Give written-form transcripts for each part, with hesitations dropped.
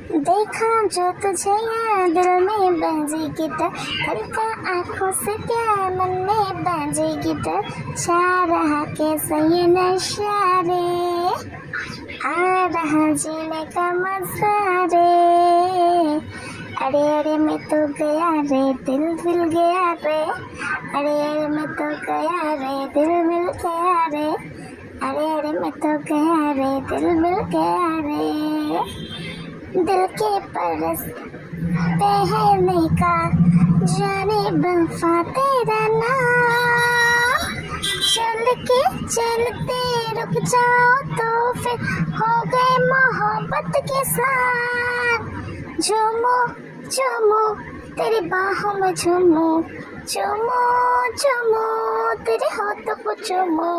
देखा जो तुझे यार दिल में बाजी गिटार हल्का आंखों से प्यार मन में बाजी गिटार छा रहा कैसा ये नशा रे आ रहा जीने का मजा रे अरे अरे मैं तो गया रे दिल मिल गया रे अरे अरे मैं तो गया रे दिल मिल गया रे अरे अरे मैं तो गया रे दिल मिल गया रे दिल के परस पहने का जाने वफा तेरा नाम चल के चलते रुक जाओ तो फिर हो गए मोहब्बत के साथ झूमो झूमो तेरी बाहों में झूमो झूमो झूमो तेरे होठों को झूमो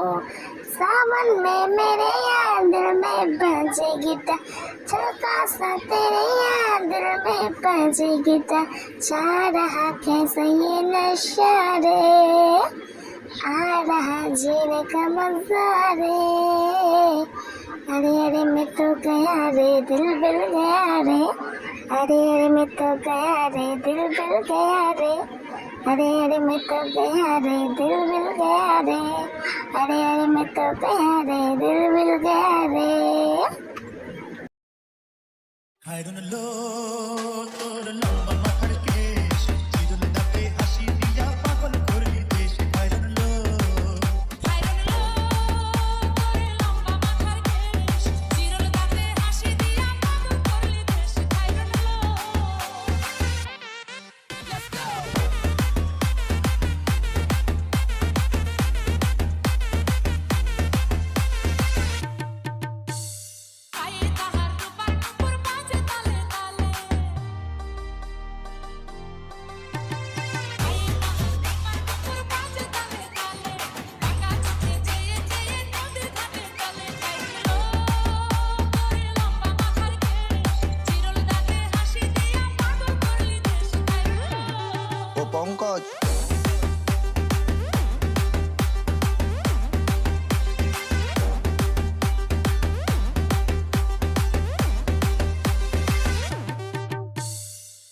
सावन में मेरे यार दिल में बाजे गिटार चलका सा तेरे यार दिल में बाजे गिटार छा रहा कैसा ये नशा रे आ रहा जीने का मजा रे अरे अरे मैं तो गया रे दिल मिल गया रे अरे अरे मैं तो गया रे दिल मिल गया रे अरे अरे मैं तो गया रे दिल मिल गया रे अरे अरे मैं तो गया रे दिल मिल गया रे খায়রুন লো তোর লম্বা মাথার কেশ চিরুল দাঁতে হাসি দিয়া পাগল করলি দেশ খায়রুন লো তোর লম্বা মাথার কেশ চিরল দাঁতে হাসি দিয়া পাগল করলি দেশ খাইরুন লো Let's go পায়ে তাহার রূপার নূপুর বাজে তালে তালে পায়ে তাহার রূপার নূপুর বাজে তালে তালে বাঁকা চোখে চেয়ে চেয়ে নদীর ঘাটে চলে খাইরুন লো তোর লম্বা মাথার কেশ চিরল দাঁতে হাসি দিয়া পাগল করলি দেশ খাইরুন লো ও পঙ্কজ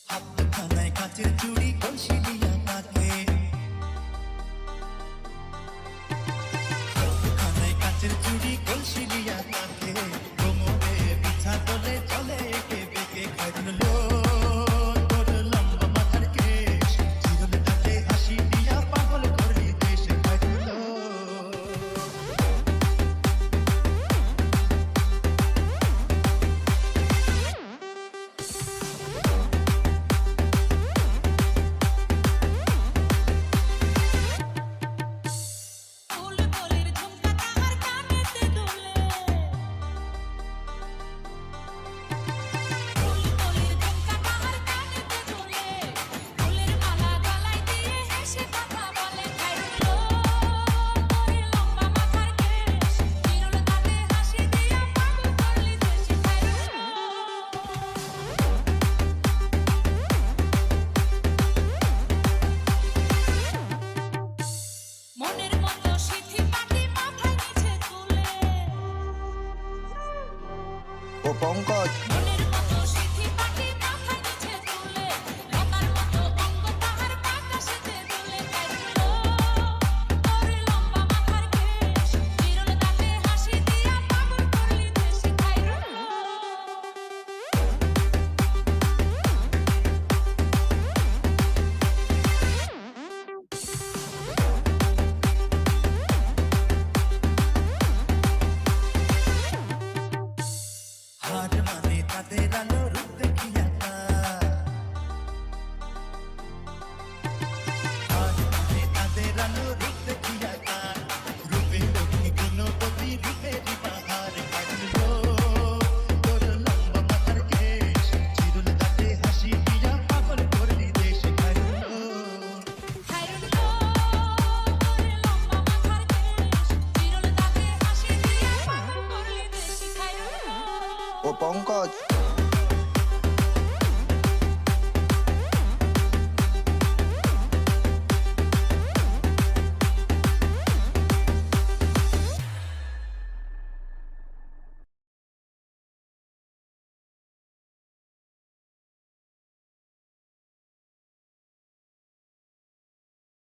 হাতখানায় কাচের চুড়ি কলসি দিয়া তাকে হাতখানায় কাচের চুড়ি কলসি দিয়া তাকে কোমরে বিছা তোলে চলে একে বেঁকে খায়রুন লো তোর লম্বা মাথার কেশ চিরল দাঁতে হাসি দিয়া পাগল করলি দেশ খায়রুন লো ফুল বলির ঝুমকা তাহার কানেতে দুলে ফুল বলির ঝুমকা তাহার কানেতে দুলে ফুলের মালা গলায় দিয়ে হেসে কথা বলে খাইরুন লো তোর লম্বা মাথার কেশ চিরল দাঁতে হাসি দিয়া পাগল করলি দেশ খাইরুন লো মনের মতো সিথি পাখি মাথায় নিচে তুলে ও পঙ্কজ